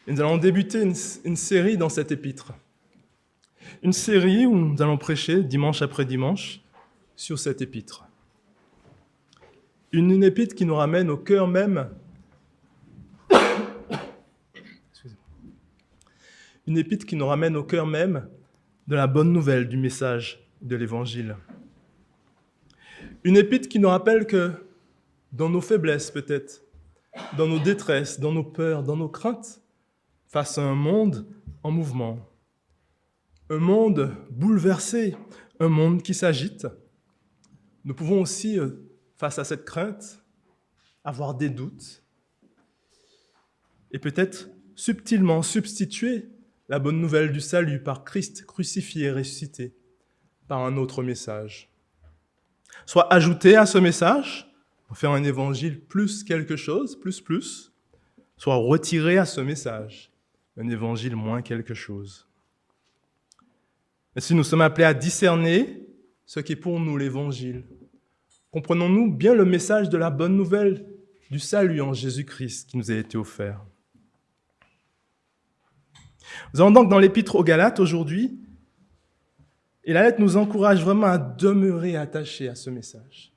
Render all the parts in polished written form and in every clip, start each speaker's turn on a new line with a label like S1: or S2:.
S1: Et nous allons débuter une série dans cette épître. Une série où nous allons prêcher dimanche après dimanche sur cette épître. Une épître qui nous ramène au cœur même. Une épître qui nous ramène au cœur même de la bonne nouvelle du message de l'Évangile. Une épître qui nous rappelle que dans nos faiblesses peut-être, dans nos détresses, dans nos peurs, dans nos craintes, face à un monde en mouvement, un monde bouleversé, un monde qui s'agite, nous pouvons aussi, face à cette crainte, avoir des doutes et peut-être subtilement substituer la bonne nouvelle du salut par Christ crucifié et ressuscité par un autre message. Soit ajouter à ce message, pour faire un évangile plus quelque chose, plus, soit retirer à ce message un évangile moins quelque chose. Et si nous sommes appelés à discerner ce qui est pour nous l'évangile, comprenons-nous bien le message de la bonne nouvelle du salut en Jésus-Christ qui nous a été offert. Nous allons donc dans l'épître aux Galates aujourd'hui, et la lettre nous encourage vraiment à demeurer attachés à ce message.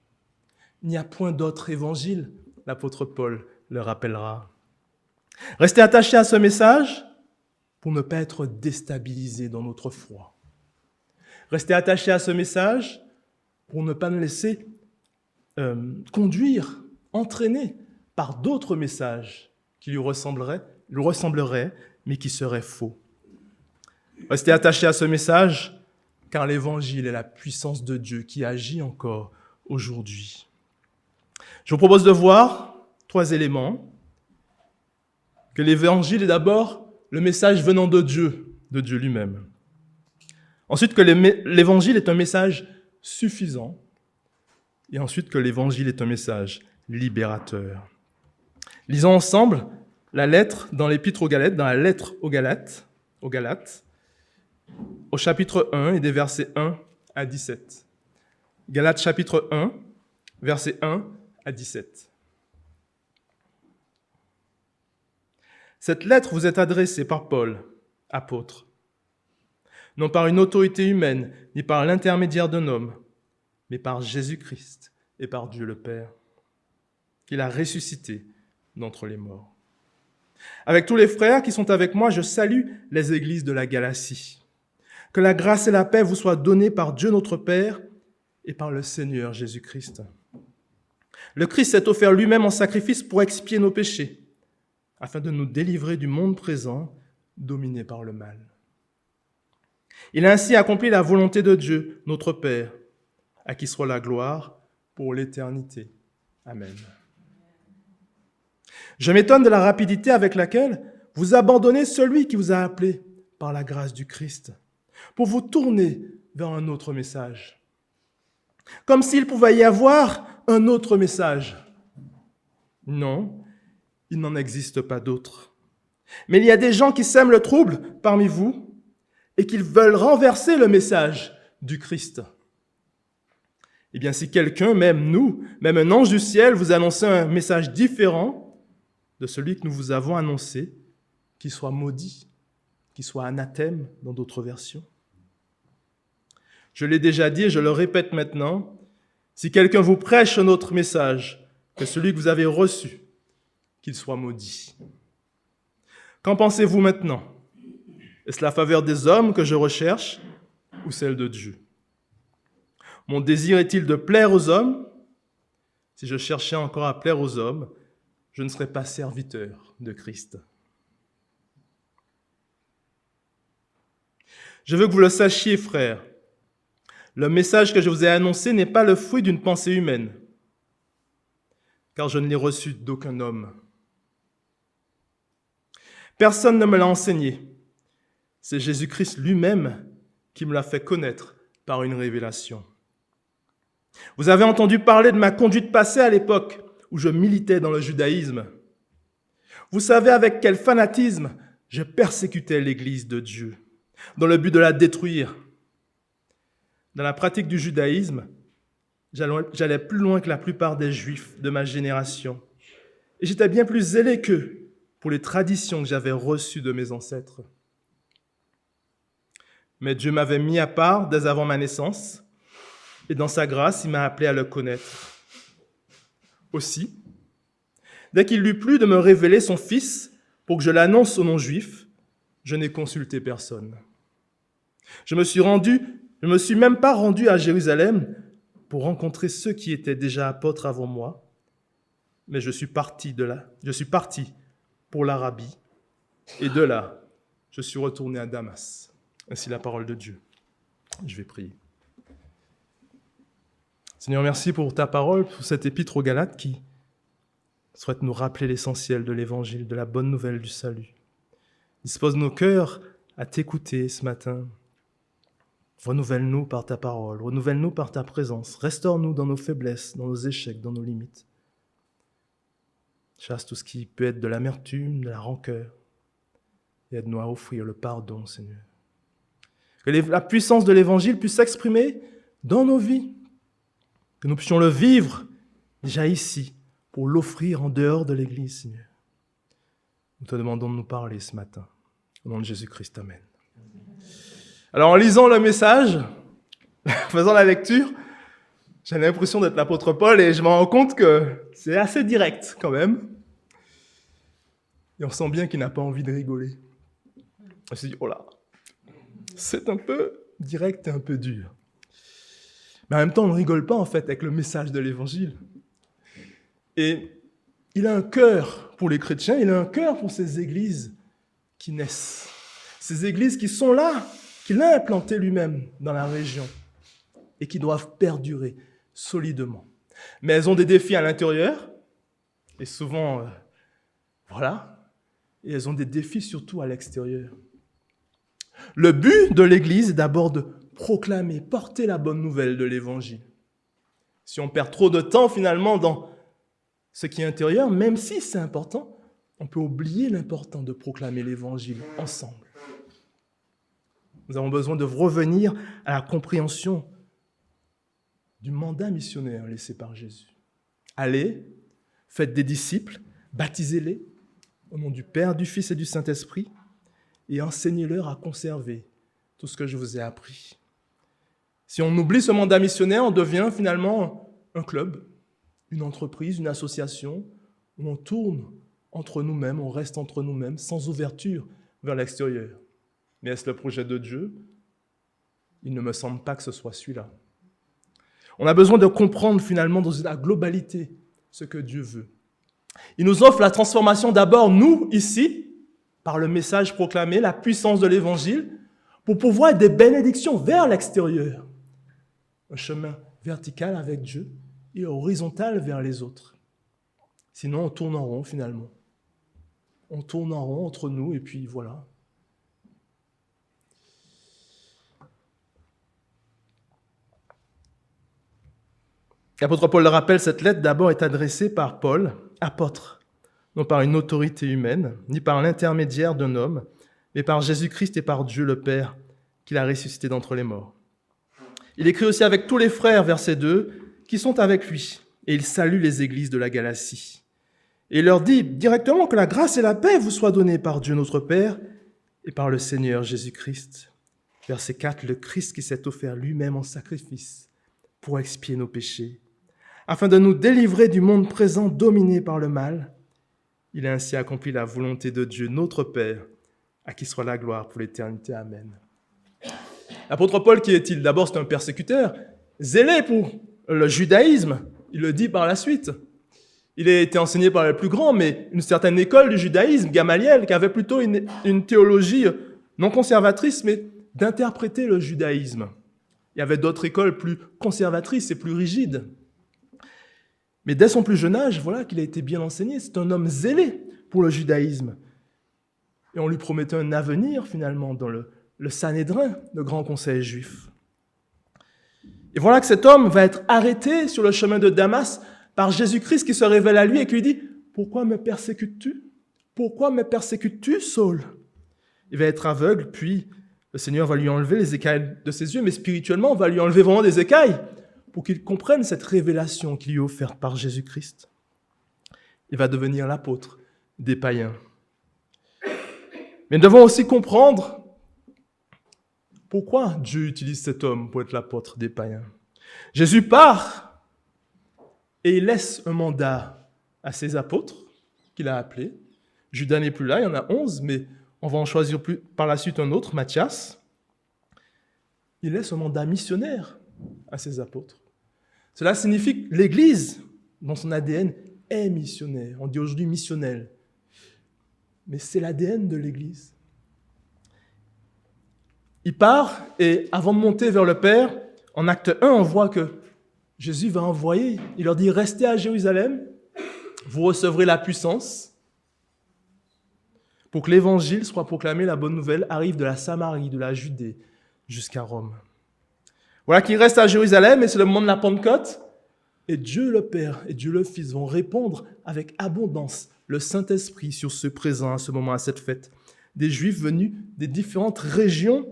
S1: Il n'y a point d'autre évangile, l'apôtre Paul le rappellera. Restez attachés à ce message pour ne pas être déstabilisés dans notre foi. Restez attachés à ce message pour ne pas nous laisser conduire, entraîner par d'autres messages qui lui ressembleraient, mais qui seraient faux. Restez attachés à ce message, car l'Évangile est la puissance de Dieu qui agit encore aujourd'hui. Je vous propose de voir 3 éléments. Que l'Évangile est d'abord le message venant de Dieu lui-même. Ensuite, que l'Évangile est un message suffisant. Et ensuite, que l'Évangile est un message libérateur. Lisons ensemble la lettre dans l'Épître aux Galates, dans la lettre aux Galates, au chapitre 1 et des versets 1 à 17. Galates chapitre 1, versets 1 à 17. Cette lettre vous est adressée par Paul, apôtre, non par une autorité humaine, ni par l'intermédiaire d'un homme, mais par Jésus-Christ et par Dieu le Père, qu'il a ressuscité d'entre les morts. Avec tous les frères qui sont avec moi, je salue les églises de la Galatie. Que la grâce et la paix vous soient données par Dieu notre Père et par le Seigneur Jésus-Christ. Le Christ s'est offert lui-même en sacrifice pour expier nos péchés, afin de nous délivrer du monde présent, dominé par le mal. Il a ainsi accompli la volonté de Dieu, notre Père, à qui soit la gloire pour l'éternité. Amen. Je m'étonne de la rapidité avec laquelle vous abandonnez celui qui vous a appelé par la grâce du Christ, pour vous tourner vers un autre message. Comme s'il pouvait y avoir un autre message. Non, il n'en existe pas d'autre. Mais il y a des gens qui sèment le trouble parmi vous et qui veulent renverser le message du Christ. Eh bien, si quelqu'un, même nous, même un ange du ciel, vous annonce un message différent de celui que nous vous avons annoncé, qu'il soit maudit, qu'il soit anathème dans d'autres versions. Je l'ai déjà dit et je le répète maintenant, si quelqu'un vous prêche un autre message que celui que vous avez reçu, qu'il soit maudit. Qu'en pensez-vous maintenant? Est-ce la faveur des hommes que je recherche ou celle de Dieu? Mon désir est-il de plaire aux hommes? Si je cherchais encore à plaire aux hommes, je ne serais pas serviteur de Christ. Je veux que vous le sachiez, frères. Le message que je vous ai annoncé n'est pas le fruit d'une pensée humaine, car je ne l'ai reçu d'aucun homme. Personne ne me l'a enseigné. C'est Jésus-Christ lui-même qui me l'a fait connaître par une révélation. Vous avez entendu parler de ma conduite passée à l'époque où je militais dans le judaïsme. Vous savez avec quel fanatisme je persécutais l'Église de Dieu, dans le but de la détruire. Dans la pratique du judaïsme, j'allais plus loin que la plupart des Juifs de ma génération. Et j'étais bien plus zélé qu'eux pour les traditions que j'avais reçues de mes ancêtres. Mais Dieu m'avait mis à part dès avant ma naissance, et dans sa grâce, il m'a appelé à le connaître. Aussi, dès qu'il lui plut de me révéler son Fils pour que je l'annonce aux non-juifs, je n'ai consulté personne. Je me suis même pas rendu à Jérusalem pour rencontrer ceux qui étaient déjà apôtres avant moi, mais je suis parti pour l'Arabie, et de là, je suis retourné à Damas. Ainsi la parole de Dieu. Je vais prier. Seigneur, merci pour ta parole, pour cette épître aux Galates qui souhaite nous rappeler l'essentiel de l'Évangile, de la bonne nouvelle du salut. Dispose nos cœurs à t'écouter ce matin. Renouvelle-nous par ta parole, renouvelle-nous par ta présence, restaure-nous dans nos faiblesses, dans nos échecs, dans nos limites. Chasse tout ce qui peut être de l'amertume, de la rancœur, et aide-nous à offrir le pardon, Seigneur. Que la puissance de l'Évangile puisse s'exprimer dans nos vies, que nous puissions le vivre déjà ici, pour l'offrir en dehors de l'Église, Seigneur. Nous te demandons de nous parler ce matin. Au nom de Jésus-Christ, amen. Alors, en lisant le message, en faisant la lecture, j'ai l'impression d'être l'apôtre Paul et je me rends compte que c'est assez direct quand même. Et on sent bien qu'il n'a pas envie de rigoler. Je me suis dit, oh là, c'est un peu direct et un peu dur. Mais en même temps, on ne rigole pas en fait avec le message de l'Évangile. Et il a un cœur pour les chrétiens, il a un cœur pour ces églises qui naissent. Ces églises qui sont là, qu'il a implantées lui-même dans la région et qui doivent perdurer solidement. Mais elles ont des défis à l'intérieur, et souvent, et elles ont des défis surtout à l'extérieur. Le but de l'Église est d'abord de proclamer, porter la bonne nouvelle de l'Évangile. Si on perd trop de temps finalement dans ce qui est intérieur, même si c'est important, on peut oublier l'important de proclamer l'Évangile ensemble. Nous avons besoin de revenir à la compréhension du mandat missionnaire laissé par Jésus. Allez, faites des disciples, baptisez-les au nom du Père, du Fils et du Saint-Esprit et enseignez-leur à conserver tout ce que je vous ai appris. Si on oublie ce mandat missionnaire, on devient finalement un club, une entreprise, une association où on tourne entre nous-mêmes, on reste entre nous-mêmes sans ouverture vers l'extérieur. Mais est-ce le projet de Dieu? Il ne me semble pas que ce soit celui-là. On a besoin de comprendre finalement dans la globalité ce que Dieu veut. Il nous offre la transformation d'abord, nous, ici, par le message proclamé, la puissance de l'Évangile, pour pouvoir être des bénédictions vers l'extérieur. Un chemin vertical avec Dieu et horizontal vers les autres. Sinon, on tourne en rond finalement. On tourne en rond entre nous et puis voilà. L'apôtre Paul le rappelle, cette lettre d'abord est adressée par Paul, apôtre, non par une autorité humaine, ni par l'intermédiaire d'un homme, mais par Jésus-Christ et par Dieu le Père, qu'il a ressuscité d'entre les morts. Il écrit aussi avec tous les frères, verset 2, qui sont avec lui, et il salue les églises de la Galatie. Et il leur dit directement que la grâce et la paix vous soient données par Dieu notre Père et par le Seigneur Jésus-Christ. Verset 4, le Christ qui s'est offert lui-même en sacrifice pour expier nos péchés, afin de nous délivrer du monde présent dominé par le mal. Il a ainsi accompli la volonté de Dieu, notre Père, à qui soit la gloire pour l'éternité. Amen. L'apôtre Paul, qui est-il? D'abord, c'est un persécuteur, zélé pour le judaïsme. Il le dit par la suite. Il a été enseigné par les plus grands, mais une certaine école du judaïsme, Gamaliel, qui avait plutôt une théologie non conservatrice, mais d'interpréter le judaïsme. Il y avait d'autres écoles plus conservatrices et plus rigides. Mais dès son plus jeune âge, voilà qu'il a été bien enseigné. C'est un homme zélé pour le judaïsme. Et on lui promettait un avenir, finalement, dans le Sanhédrin, le grand conseil juif. Et voilà que cet homme va être arrêté sur le chemin de Damas par Jésus-Christ qui se révèle à lui et qui lui dit « Pourquoi me persécutes-tu? Pourquoi me persécutes-tu, Saul ?» Il va être aveugle, puis le Seigneur va lui enlever les écailles de ses yeux, mais spirituellement, on va lui enlever vraiment des écailles pour qu'il comprenne cette révélation qui lui est offerte par Jésus-Christ. Il va devenir l'apôtre des païens. Mais nous devons aussi comprendre pourquoi Dieu utilise cet homme pour être l'apôtre des païens. Jésus part et il laisse un mandat à ses apôtres qu'il a appelés. Judas n'est plus là, il y en a 11, mais on va en choisir par la suite un autre, Matthias. Il laisse un mandat missionnaire à ses apôtres. Cela signifie que l'Église, dans son ADN, est missionnaire. On dit aujourd'hui missionnelle. Mais c'est l'ADN de l'Église. Il part et avant de monter vers le Père, en acte 1, on voit que Jésus va envoyer. Il leur dit, restez à Jérusalem, vous recevrez la puissance pour que l'évangile soit proclamé, la bonne nouvelle arrive de la Samarie, de la Judée, jusqu'à Rome. Voilà qu'il reste à Jérusalem et c'est le moment de la Pentecôte. Et Dieu le Père et Dieu le Fils vont répondre avec abondance le Saint-Esprit sur ceux présents à ce moment, à cette fête. Des Juifs venus des différentes régions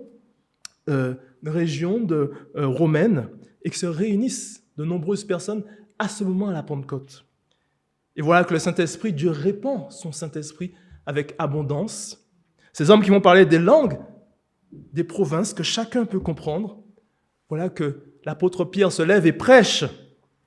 S1: romaines et qui se réunissent de nombreuses personnes à ce moment à la Pentecôte. Et voilà que le Saint-Esprit, Dieu répand son Saint-Esprit avec abondance. Ces hommes qui vont parler des langues, des provinces que chacun peut comprendre. Voilà que l'apôtre Pierre se lève et prêche,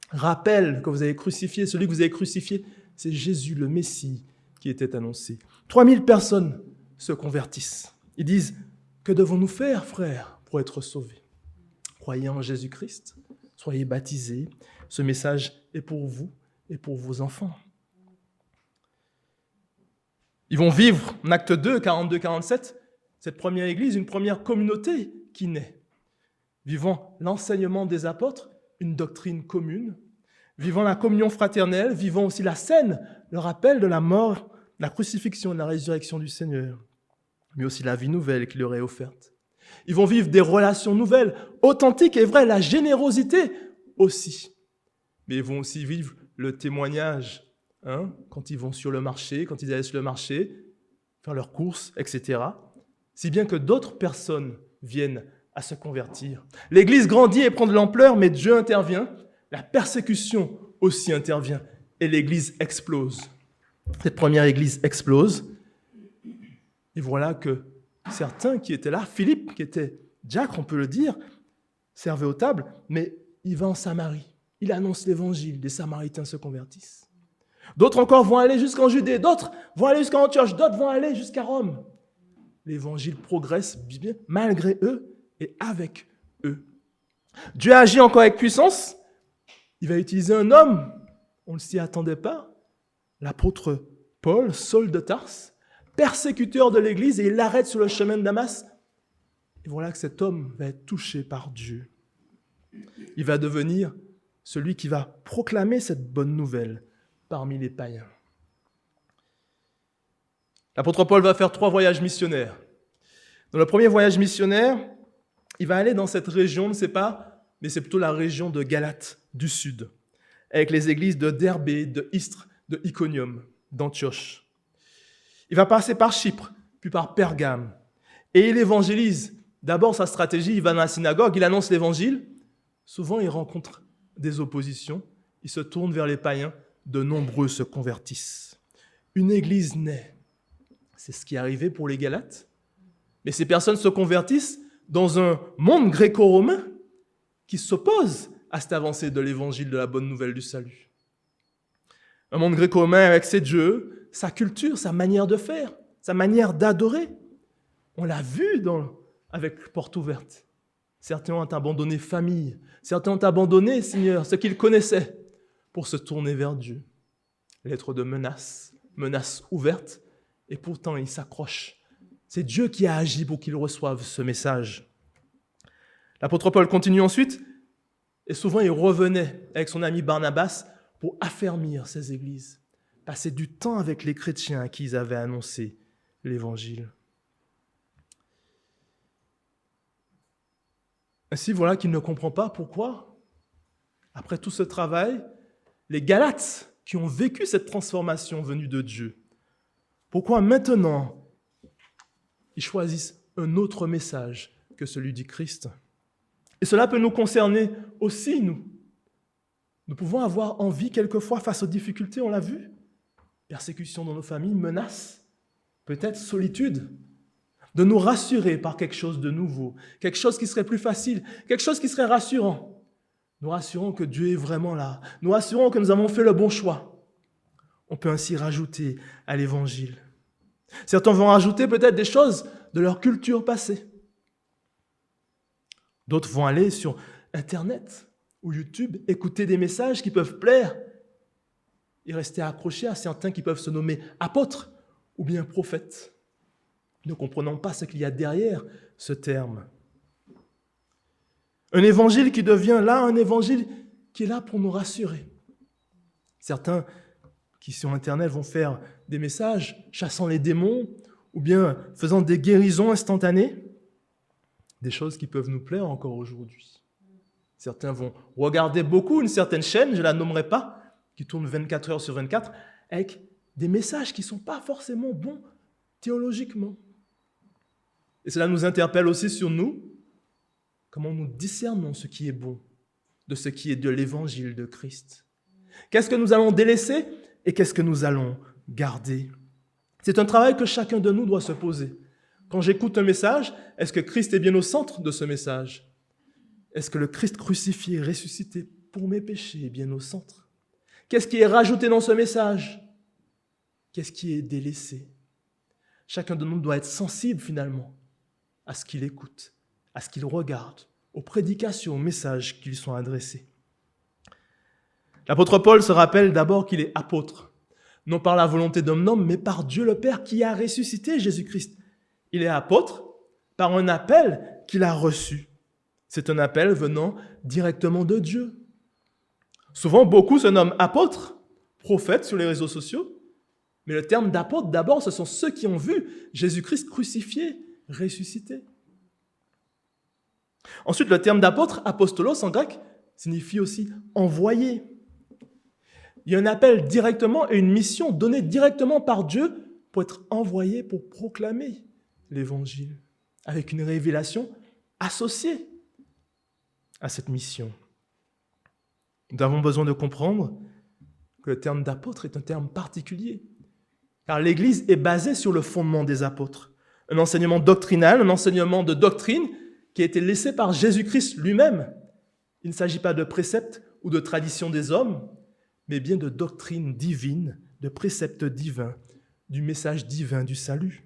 S1: rappelle que vous avez crucifié, celui que vous avez crucifié, c'est Jésus le Messie qui était annoncé. 3000 personnes se convertissent. Ils disent, que devons-nous faire, frères, pour être sauvés? Croyez en Jésus-Christ, soyez baptisés. Ce message est pour vous et pour vos enfants. Ils vont vivre, en acte 2, 42-47, cette première église, une première communauté qui naît. Vivant l'enseignement des apôtres, une doctrine commune, vivant la communion fraternelle, vivant aussi la scène, le rappel de la mort, la crucifixion et la résurrection du Seigneur, mais aussi la vie nouvelle qui leur est offerte. Ils vont vivre des relations nouvelles, authentiques et vraies, la générosité aussi. Mais ils vont aussi vivre le témoignage, quand ils vont sur le marché, quand ils allaient sur le marché, faire leurs courses, etc. Si bien que d'autres personnes viennent à se convertir. L'Église grandit et prend de l'ampleur, mais Dieu intervient. La persécution aussi intervient et l'Église explose. Cette première Église explose. Et voilà que certains qui étaient là, Philippe, qui était diacre, on peut le dire, servait aux tables, mais il va en Samarie. Il annonce l'Évangile, des Samaritains se convertissent. D'autres encore vont aller jusqu'en Judée, d'autres vont aller jusqu'en Antioche, d'autres vont aller jusqu'à Rome. L'Évangile progresse bien malgré eux et avec eux. Dieu agit encore avec puissance. Il va utiliser un homme, on ne s'y attendait pas, l'apôtre Paul, Saul de Tarse, persécuteur de l'Église, et il l'arrête sur le chemin de Damas. Et voilà que cet homme va être touché par Dieu. Il va devenir celui qui va proclamer cette bonne nouvelle parmi les païens. L'apôtre Paul va faire 3 voyages missionnaires. Dans le premier voyage missionnaire, il va aller dans cette région, on ne sait pas, mais c'est plutôt la région de Galate du Sud, avec les églises de Derbé, de Istre, de Iconium, d'Antioche. Il va passer par Chypre, puis par Pergame, et il évangélise. D'abord, sa stratégie, il va dans la synagogue, il annonce l'évangile. Souvent, il rencontre des oppositions, il se tourne vers les païens, de nombreux se convertissent. Une église naît. C'est ce qui est arrivé pour les Galates. Mais ces personnes se convertissent dans un monde gréco-romain qui s'oppose à cette avancée de l'évangile, de la bonne nouvelle du salut. Un monde gréco-romain avec ses dieux, sa culture, sa manière de faire, sa manière d'adorer. On l'a vu avec Porte Ouverte. Certains ont abandonné famille, certains ont abandonné, Seigneur, ce qu'ils connaissaient pour se tourner vers Dieu. Lettre de menace ouverte, et pourtant ils s'accrochent. C'est Dieu qui a agi pour qu'ils reçoivent ce message. L'apôtre Paul continue ensuite, et souvent il revenait avec son ami Barnabas pour affermir ces églises, passer du temps avec les chrétiens à qui ils avaient annoncé l'évangile. Ainsi, voilà qu'il ne comprend pas pourquoi, après tout ce travail, les Galates qui ont vécu cette transformation venue de Dieu, pourquoi maintenant ils choisissent un autre message que celui du Christ. Et cela peut nous concerner aussi, nous. Nous pouvons avoir envie quelquefois face aux difficultés, on l'a vu, persécution dans nos familles, menaces, peut-être solitude, de nous rassurer par quelque chose de nouveau, quelque chose qui serait plus facile, quelque chose qui serait rassurant. Nous rassurons que Dieu est vraiment là. Nous rassurons que nous avons fait le bon choix. On peut ainsi rajouter à l'Évangile. Certains vont rajouter peut-être des choses de leur culture passée. D'autres vont aller sur Internet ou YouTube, écouter des messages qui peuvent plaire et rester accrochés à certains qui peuvent se nommer apôtres ou bien prophètes. Ne comprenons pas ce qu'il y a derrière ce terme. Un évangile qui devient là un évangile qui est là pour nous rassurer. Certains qui sur Internet vont faire des messages chassant les démons ou bien faisant des guérisons instantanées, des choses qui peuvent nous plaire encore aujourd'hui. Certains vont regarder beaucoup une certaine chaîne, je ne la nommerai pas, qui tourne 24 heures sur 24, avec des messages qui ne sont pas forcément bons théologiquement. Et cela nous interpelle aussi sur nous, comment nous discernons ce qui est bon de ce qui est de l'évangile de Christ. Qu'est-ce que nous allons délaisser et qu'est-ce que nous allons garder? C'est un travail que chacun de nous doit se poser. Quand j'écoute un message, est-ce que Christ est bien au centre de ce message? Est-ce que le Christ crucifié, ressuscité pour mes péchés est bien au centre? Qu'est-ce qui est rajouté dans ce message? Qu'est-ce qui est délaissé? Chacun de nous doit être sensible finalement à ce qu'il écoute, à ce qu'il regarde, aux prédications, aux messages qui lui sont adressés. L'apôtre Paul se rappelle d'abord qu'il est apôtre, non par la volonté d'un homme, mais par Dieu le Père qui a ressuscité Jésus-Christ. Il est apôtre par un appel qu'il a reçu. C'est un appel venant directement de Dieu. Souvent, beaucoup se nomment apôtres, prophètes sur les réseaux sociaux, mais le terme d'apôtre, d'abord, ce sont ceux qui ont vu Jésus-Christ crucifié, ressuscité. Ensuite, le terme d'apôtre, apostolos en grec, signifie aussi envoyé. Il y a un appel directement et une mission donnée directement par Dieu pour être envoyé pour proclamer l'Évangile, avec une révélation associée à cette mission. Nous avons besoin de comprendre que le terme d'apôtre est un terme particulier, car l'Église est basée sur le fondement des apôtres, un enseignement doctrinal, un enseignement de doctrine qui a été laissé par Jésus-Christ lui-même. Il ne s'agit pas de préceptes ou de traditions des hommes, mais bien de doctrine divine, de préceptes divins, du message divin du salut.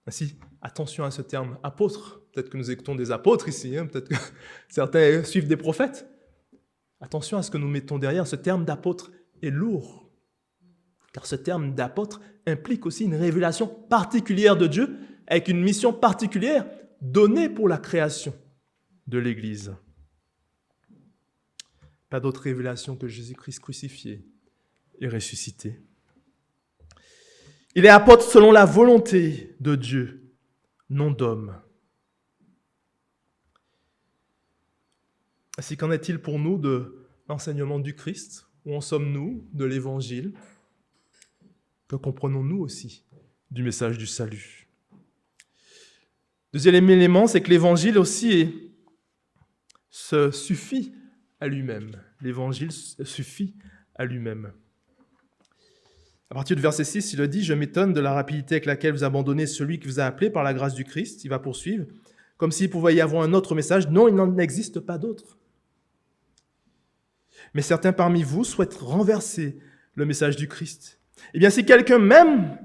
S1: Ainsi, attention à ce terme apôtre. Peut-être que nous écoutons des apôtres ici, peut-être que certains suivent des prophètes. Attention à ce que nous mettons derrière. Ce terme d'apôtre est lourd, car ce terme d'apôtre implique aussi une révélation particulière de Dieu, avec une mission particulière donnée pour la création de l'Église. Pas d'autre révélation que Jésus-Christ crucifié et ressuscité. Il est apôtre selon la volonté de Dieu, non d'homme. Ainsi, qu'en est-il pour nous de l'enseignement du Christ? Où en sommes-nous de l'Évangile? Que comprenons-nous aussi du message du salut? Deuxième élément, c'est que l'Évangile aussi se suffit à lui-même. L'Évangile suffit à lui-même. À partir du verset 6, il le dit « Je m'étonne de la rapidité avec laquelle vous abandonnez celui qui vous a appelé par la grâce du Christ. » Il va poursuivre. Comme s'il pouvait y avoir un autre message. Non, il n'en existe pas d'autre. Mais certains parmi vous souhaitent renverser le message du Christ. Eh bien, si quelqu'un, même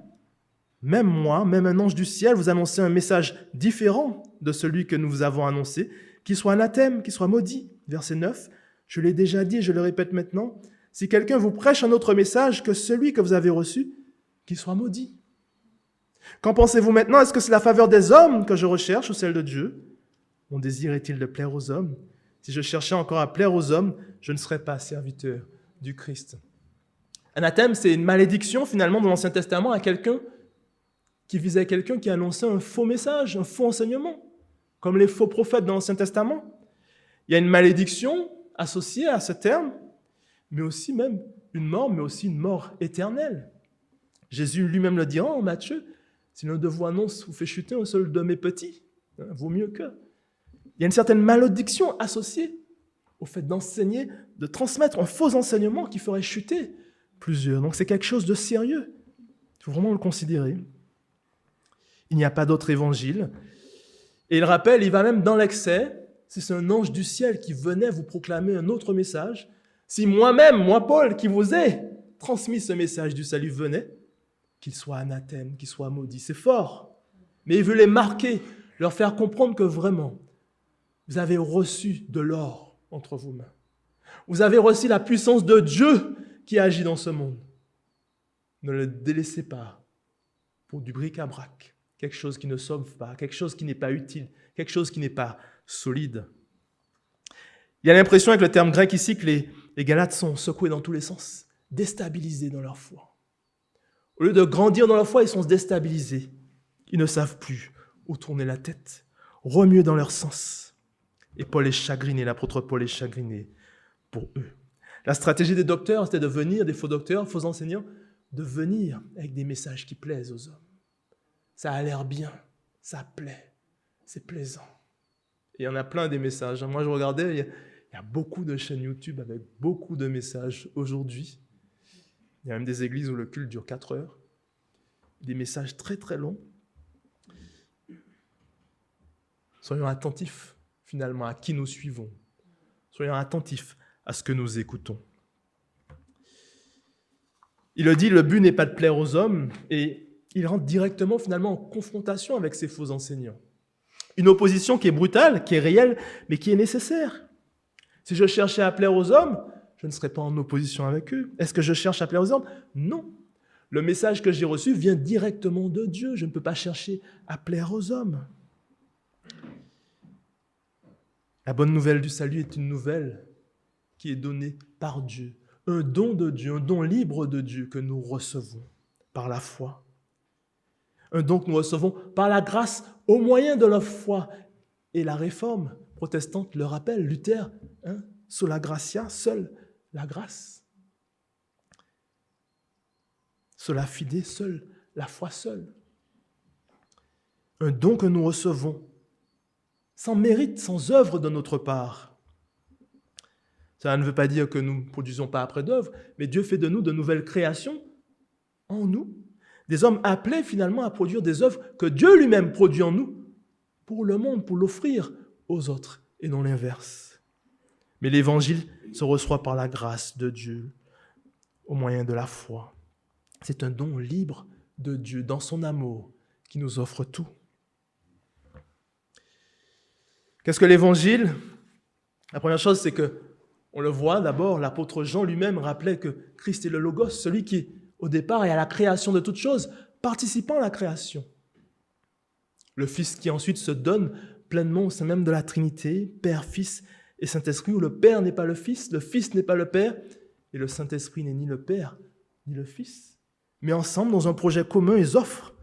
S1: moi, même un ange du ciel, vous annonce un message différent de celui que nous vous avons annoncé, qu'il soit anathème, qu'il soit maudit. Verset 9, je l'ai déjà dit et je le répète maintenant, si quelqu'un vous prêche un autre message que celui que vous avez reçu, qu'il soit maudit. Qu'en pensez-vous maintenant? Est-ce que c'est la faveur des hommes que je recherche ou celle de Dieu? Mon désir est-il de plaire aux hommes? Si je cherchais encore à plaire aux hommes, je ne serais pas serviteur du Christ. Anathème, c'est une malédiction finalement dans l'Ancien Testament à quelqu'un qui visait quelqu'un qui annonçait un faux message, un faux enseignement, comme les faux prophètes dans l'Ancien Testament. Il y a une malédiction associée à ce terme, mais aussi même une mort, mais aussi une mort éternelle. Jésus lui-même le dira en Matthieu, si l'un de vous annonce ou fait chuter un seul de mes petits, vaut mieux que. Il y a une certaine malédiction associée au fait d'enseigner, de transmettre un faux enseignement qui ferait chuter plusieurs. Donc c'est quelque chose de sérieux. Il faut vraiment le considérer. Il n'y a pas d'autre évangile. Et il rappelle, il va même dans l'excès, si c'est un ange du ciel qui venait vous proclamer un autre message, si moi-même, moi Paul, qui vous ai transmis ce message du salut venait, qu'il soit anathème, qu'il soit maudit, c'est fort. Mais il veut les marquer, leur faire comprendre que vraiment, vous avez reçu de l'or entre vos mains. Vous avez reçu la puissance de Dieu qui agit dans ce monde. Ne le délaissez pas pour du bric-à-brac, quelque chose qui ne sauve pas, quelque chose qui n'est pas utile, quelque chose qui n'est pas solide. Il y a l'impression avec le terme grec ici que les Galates sont secoués dans tous les sens, déstabilisés dans leur foi. Au lieu de grandir dans leur foi, ils sont déstabilisés. Ils ne savent plus où tourner la tête, remués dans leur sens. Et Paul est chagriné, l'apôtre Paul est chagriné pour eux. La stratégie des docteurs, c'était de venir, des faux docteurs, faux enseignants, de venir avec des messages qui plaisent aux hommes. Ça a l'air bien, ça plaît, c'est plaisant. Et il y en a plein des messages. Moi, je regardais, il y a beaucoup de chaînes YouTube avec beaucoup de messages aujourd'hui. Il y a même des églises où le culte dure 4 heures. Des messages très très longs. Soyons attentifs finalement à qui nous suivons. Soyons attentifs à ce que nous écoutons. Il le dit, le but n'est pas de plaire aux hommes et il rentre directement finalement en confrontation avec ces faux enseignants. Une opposition qui est brutale, qui est réelle, mais qui est nécessaire. Si je cherchais à plaire aux hommes, je ne serais pas en opposition avec eux. Est-ce que je cherche à plaire aux hommes? Non. Le message que j'ai reçu vient directement de Dieu. Je ne peux pas chercher à plaire aux hommes. La bonne nouvelle du salut est une nouvelle qui est donnée par Dieu. Un don de Dieu, un don libre de Dieu que nous recevons par la foi. Un don que nous recevons par la grâce au moyen de la foi. Et la réforme protestante le rappelle, Luther, sola gratia, seule la grâce. Sola fide, seule la foi seule. Un don que nous recevons sans mérite, sans œuvre de notre part. Ça ne veut pas dire que nous ne produisons pas après d'œuvre, mais Dieu fait de nous de nouvelles créations en nous. Des hommes appelés finalement à produire des œuvres que Dieu lui-même produit en nous pour le monde, pour l'offrir aux autres et non l'inverse. Mais l'évangile se reçoit par la grâce de Dieu au moyen de la foi. C'est un don libre de Dieu dans son amour qui nous offre tout. Qu'est-ce que l'évangile? La première chose, c'est que, on le voit d'abord, l'apôtre Jean lui-même rappelait que Christ est le Logos, celui qui, au départ, est à la création de toutes choses, participant à la création. Le Fils qui ensuite se donne pleinement au sein même de la Trinité, Père, Fils et Saint-Esprit, où le Père n'est pas le Fils n'est pas le Père, et le Saint-Esprit n'est ni le Père, ni le Fils. Mais ensemble, dans un projet commun, ils offrent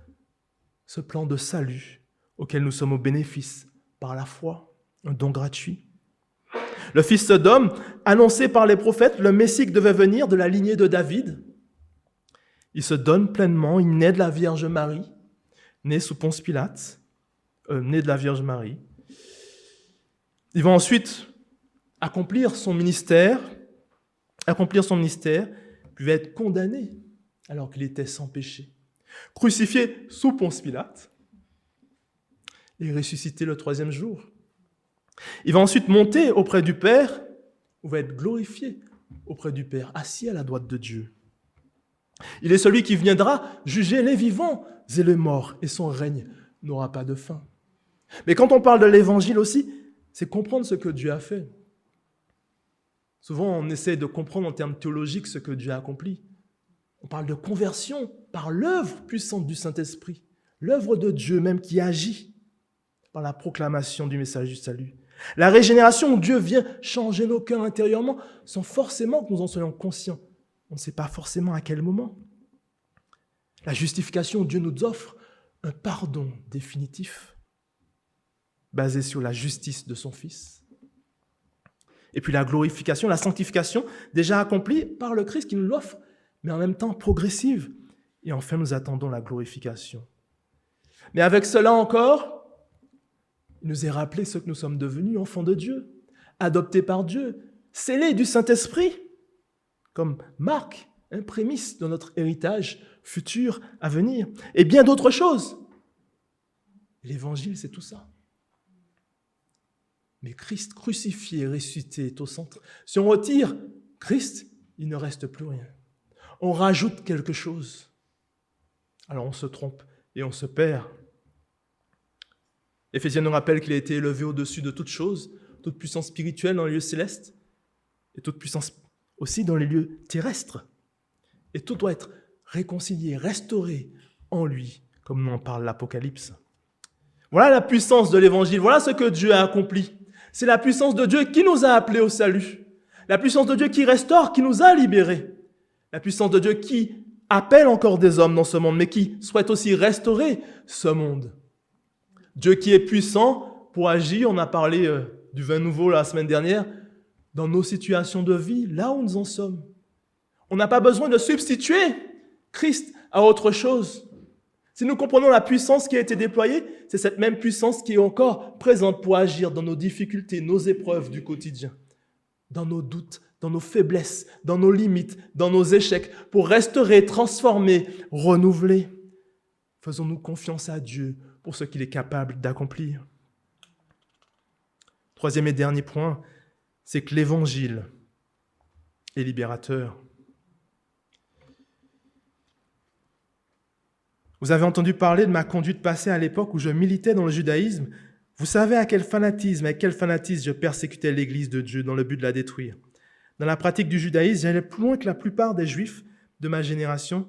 S1: ce plan de salut auquel nous sommes au bénéfice par la foi, un don gratuit. Le Fils d'homme, annoncé par les prophètes, le Messie qui devait venir de la lignée de David, il se donne pleinement, il naît de la Vierge Marie, né sous Ponce Pilate, né de la Vierge Marie. Il va ensuite accomplir son ministère, puis va être condamné alors qu'il était sans péché. Crucifié sous Ponce Pilate et ressuscité le 3e jour. Il va ensuite monter auprès du Père, ou va être glorifié auprès du Père, assis à la droite de Dieu. Il est celui qui viendra juger les vivants et les morts, et son règne n'aura pas de fin. Mais quand on parle de l'évangile aussi, c'est comprendre ce que Dieu a fait. Souvent, on essaie de comprendre en termes théologiques ce que Dieu a accompli. On parle de conversion par l'œuvre puissante du Saint-Esprit, l'œuvre de Dieu même qui agit par la proclamation du message du salut. La régénération où Dieu vient changer nos cœurs intérieurement sans forcément que nous en soyons conscients. On ne sait pas forcément à quel moment. La justification où Dieu nous offre un pardon définitif basé sur la justice de son Fils. Et puis la glorification, la sanctification déjà accomplie par le Christ qui nous l'offre, mais en même temps progressive. Et enfin, nous attendons la glorification. Mais avec cela encore, il nous est rappelé ce que nous sommes devenus, enfants de Dieu, adoptés par Dieu, scellés du Saint-Esprit, comme marque, prémisse de notre héritage futur, à venir, et bien d'autres choses. L'évangile, c'est tout ça. Mais Christ crucifié et ressuscité est au centre. Si on retire Christ, il ne reste plus rien. On rajoute quelque chose. Alors on se trompe et on se perd. Éphésiens nous rappelle qu'il a été élevé au-dessus de toute chose, toute puissance spirituelle dans les lieux célestes et toute puissance aussi dans les lieux terrestres. Et tout doit être réconcilié, restauré en lui, comme nous en parle l'Apocalypse. Voilà la puissance de l'Évangile, voilà ce que Dieu a accompli. C'est la puissance de Dieu qui nous a appelés au salut. La puissance de Dieu qui restaure, qui nous a libérés. La puissance de Dieu qui appelle encore des hommes dans ce monde, mais qui souhaite aussi restaurer ce monde. Dieu qui est puissant pour agir, on a parlé du vin nouveau la semaine dernière, dans nos situations de vie, là où nous en sommes. On n'a pas besoin de substituer Christ à autre chose. Si nous comprenons la puissance qui a été déployée, c'est cette même puissance qui est encore présente pour agir dans nos difficultés, nos épreuves du quotidien, dans nos doutes, dans nos faiblesses, dans nos limites, dans nos échecs, pour restaurer, transformer, renouveler. Faisons-nous confiance à Dieu pour ce qu'il est capable d'accomplir. Troisième et dernier point, c'est que l'Évangile est libérateur. Vous avez entendu parler de ma conduite passée à l'époque où je militais dans le judaïsme. Vous savez avec quel fanatisme je persécutais l'Église de Dieu dans le but de la détruire. Dans la pratique du judaïsme, j'allais plus loin que la plupart des Juifs de ma génération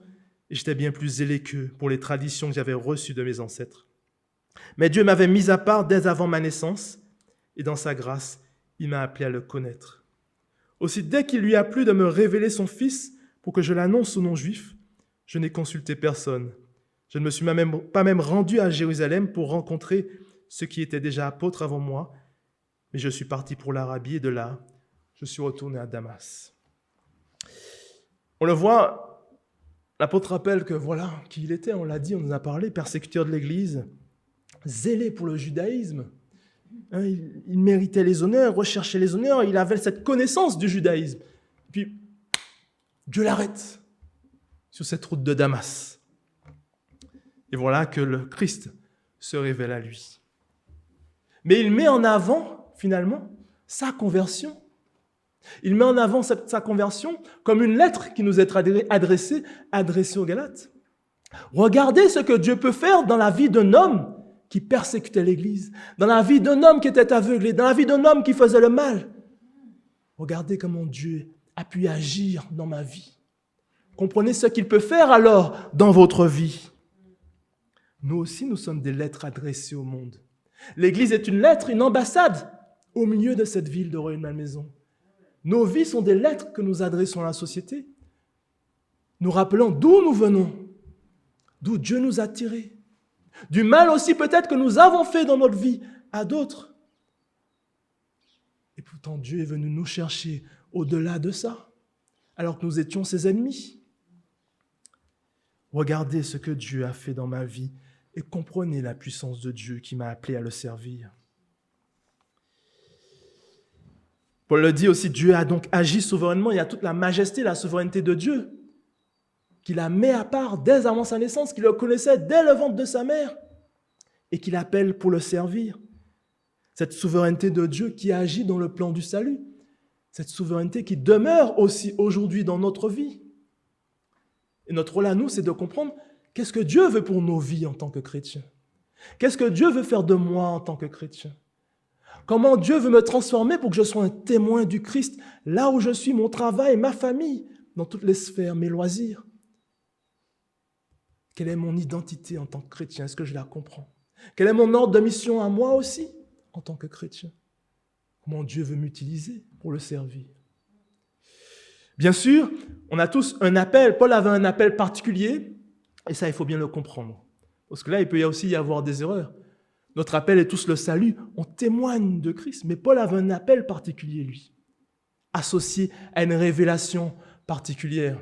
S1: et j'étais bien plus zélé qu'eux pour les traditions que j'avais reçues de mes ancêtres. Mais Dieu m'avait mis à part dès avant ma naissance et dans sa grâce, il m'a appelé à le connaître. Aussi, dès qu'il lui a plu de me révéler son Fils pour que je l'annonce aux non-juifs, je n'ai consulté personne. Je ne me suis pas même rendu à Jérusalem pour rencontrer ceux qui étaient déjà apôtres avant moi, mais je suis parti pour l'Arabie et de là, je suis retourné à Damas. On le voit, l'apôtre rappelle que voilà qui il était, on l'a dit, on en a parlé, persécuteur de l'Église, zélé pour le judaïsme. Il méritait les honneurs, recherchait les honneurs, il avait cette connaissance du judaïsme. Puis, Dieu l'arrête sur cette route de Damas. Et voilà que le Christ se révèle à lui. Mais il met en avant, finalement, sa conversion. Il met en avant sa conversion comme une lettre qui nous est adressée aux Galates. Regardez ce que Dieu peut faire dans la vie d'un homme qui persécutait l'Église, dans la vie d'un homme qui était aveuglé, dans la vie d'un homme qui faisait le mal. Regardez comment Dieu a pu agir dans ma vie. Comprenez ce qu'il peut faire alors dans votre vie. Nous aussi, nous sommes des lettres adressées au monde. L'Église est une lettre, une ambassade au milieu de cette ville de Rueil-Malmaison. Nos vies sont des lettres que nous adressons à la société. Nous rappelons d'où nous venons, d'où Dieu nous a tirés. Du mal aussi peut-être que nous avons fait dans notre vie à d'autres. Et pourtant, Dieu est venu nous chercher au-delà de ça, alors que nous étions ses ennemis. Regardez ce que Dieu a fait dans ma vie et comprenez la puissance de Dieu qui m'a appelé à le servir. Paul le dit aussi, Dieu a donc agi souverainement. Il y a toute la majesté, la souveraineté de Dieu qu'il a mis à part dès avant sa naissance, qu'il le connaissait dès le ventre de sa mère et qu'il appelle pour le servir. Cette souveraineté de Dieu qui agit dans le plan du salut. Cette souveraineté qui demeure aussi aujourd'hui dans notre vie. Et notre rôle à nous, c'est de comprendre qu'est-ce que Dieu veut pour nos vies en tant que chrétiens. Qu'est-ce que Dieu veut faire de moi en tant que chrétien. Comment Dieu veut me transformer pour que je sois un témoin du Christ, là où je suis, mon travail, ma famille, dans toutes les sphères, mes loisirs. Quelle est mon identité en tant que chrétien? Est-ce que je la comprends? Quel est mon ordre de mission à moi aussi, en tant que chrétien? Comment Dieu veut m'utiliser pour le servir? Bien sûr, on a tous un appel. Paul avait un appel particulier, et ça, il faut bien le comprendre. Parce que là, il peut aussi y avoir des erreurs. Notre appel est tous le salut. On témoigne de Christ, mais Paul avait un appel particulier, lui, associé à une révélation particulière.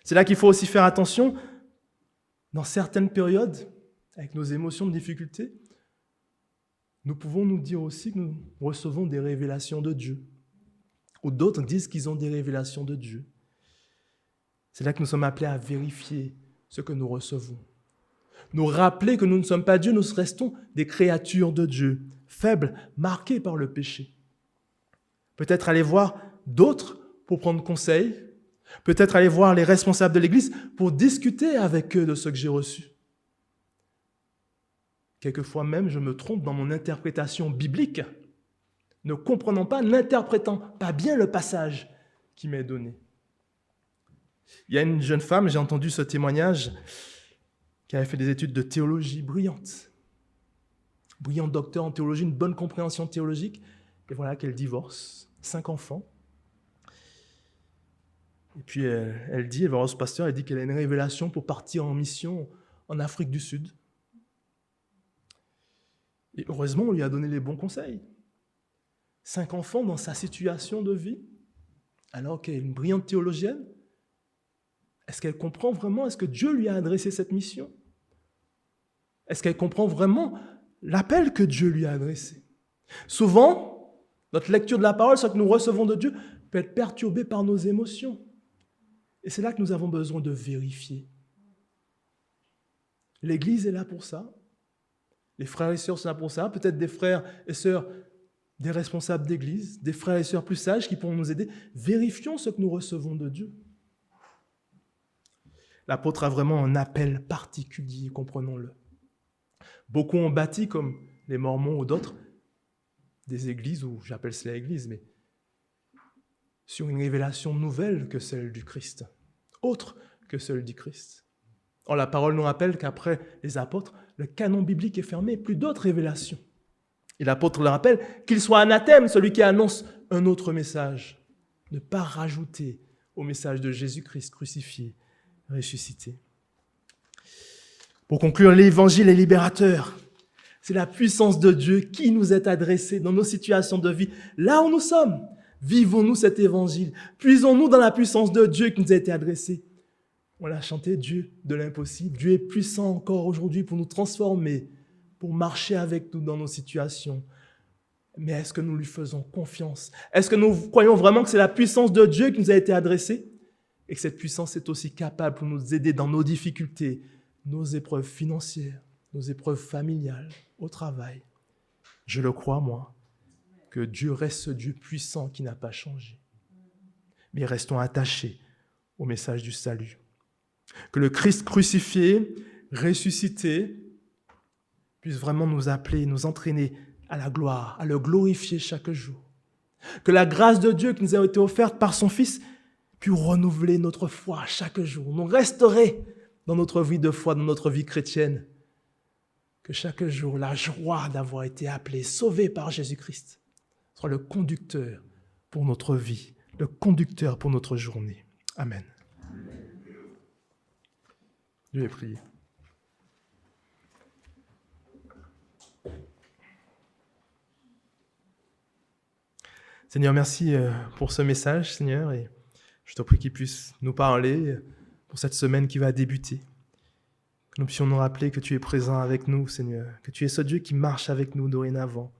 S1: C'est là qu'il faut aussi faire attention. Dans certaines périodes, avec nos émotions de difficulté, nous pouvons nous dire aussi que nous recevons des révélations de Dieu. Ou d'autres disent qu'ils ont des révélations de Dieu. C'est là que nous sommes appelés à vérifier ce que nous recevons. Nous rappeler que nous ne sommes pas Dieu, nous restons des créatures de Dieu, faibles, marquées par le péché. Peut-être aller voir d'autres pour prendre conseil, peut-être aller voir les responsables de l'Église pour discuter avec eux de ce que j'ai reçu. Quelquefois même, je me trompe dans mon interprétation biblique, ne comprenant pas, n'interprétant pas bien le passage qui m'est donné. Il y a une jeune femme, j'ai entendu ce témoignage, qui avait fait des études de théologie brillantes. Brillant docteur en théologie, une bonne compréhension théologique, et voilà qu'elle divorce, 5 enfants. Et puis elle va voir ce pasteur, elle dit qu'elle a une révélation pour partir en mission en Afrique du Sud. Et heureusement, on lui a donné les bons conseils. 5 enfants dans sa situation de vie, alors qu'elle est une brillante théologienne. Est-ce qu'elle comprend vraiment, est-ce que Dieu lui a adressé cette mission? Est-ce qu'elle comprend vraiment l'appel que Dieu lui a adressé? Souvent, notre lecture de la parole, ce que nous recevons de Dieu, peut être perturbée par nos émotions. Et c'est là que nous avons besoin de vérifier. L'Église est là pour ça. Les frères et sœurs sont là pour ça. Peut-être des frères et sœurs, des responsables d'Église, des frères et sœurs plus sages qui pourront nous aider. Vérifions ce que nous recevons de Dieu. L'apôtre a vraiment un appel particulier, comprenons-le. Beaucoup ont bâti, comme les Mormons ou d'autres, des églises, ou j'appelle cela église, mais sur une révélation nouvelle que celle du Christ, autre que celle du Christ. Or, la parole nous rappelle qu'après les apôtres, le canon biblique est fermé, plus d'autres révélations. Et l'apôtre le rappelle qu'il soit anathème, celui qui annonce un autre message. Ne pas rajouter au message de Jésus-Christ crucifié, ressuscité. Pour conclure, l'évangile est libérateur. C'est la puissance de Dieu qui nous est adressée dans nos situations de vie. Là où nous sommes, vivons-nous cet évangile. Puisons-nous dans la puissance de Dieu qui nous a été adressée. On l'a chanté, Dieu de l'impossible. Dieu est puissant encore aujourd'hui pour nous transformer, pour marcher avec nous dans nos situations. Mais est-ce que nous lui faisons confiance? Est-ce que nous croyons vraiment que c'est la puissance de Dieu qui nous a été adressée? Et que cette puissance est aussi capable pour nous aider dans nos difficultés, nos épreuves financières, nos épreuves familiales, au travail. Je le crois, moi, que Dieu reste ce Dieu puissant qui n'a pas changé. Mais restons attachés au message du salut. Que le Christ crucifié, ressuscité, puisse vraiment nous appeler, nous entraîner à la gloire, à le glorifier chaque jour. Que la grâce de Dieu qui nous a été offerte par son Fils puisse renouveler notre foi chaque jour, nous restaurer dans notre vie de foi, dans notre vie chrétienne. Que chaque jour, la joie d'avoir été appelé, sauvé par Jésus-Christ, soit le conducteur pour notre vie, le conducteur pour notre journée. Amen. Je vais prier. Seigneur, merci pour ce message, Seigneur, et je te prie qu'il puisse nous parler pour cette semaine qui va débuter. Que nous puissions nous rappeler que tu es présent avec nous, Seigneur, que tu es ce Dieu qui marche avec nous dorénavant,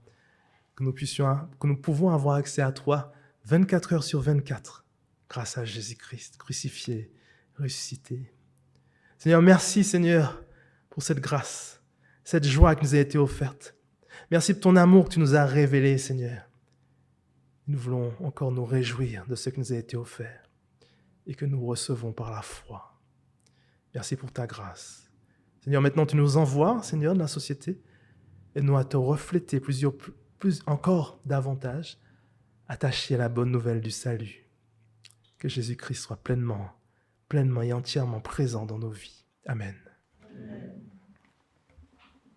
S1: que nous pouvons avoir accès à toi 24 heures sur 24, grâce à Jésus-Christ, crucifié, ressuscité. Seigneur, merci, Seigneur, pour cette grâce, cette joie qui nous a été offerte. Merci pour ton amour que tu nous as révélé, Seigneur. Nous voulons encore nous réjouir de ce qui nous a été offert et que nous recevons par la foi. Merci pour ta grâce. Seigneur, maintenant tu nous envoies, Seigneur, de la société, et nous à te refléter plus encore davantage, attachés à la bonne nouvelle du salut. Que Jésus-Christ soit pleinement et entièrement présent dans nos vies. Amen. Amen.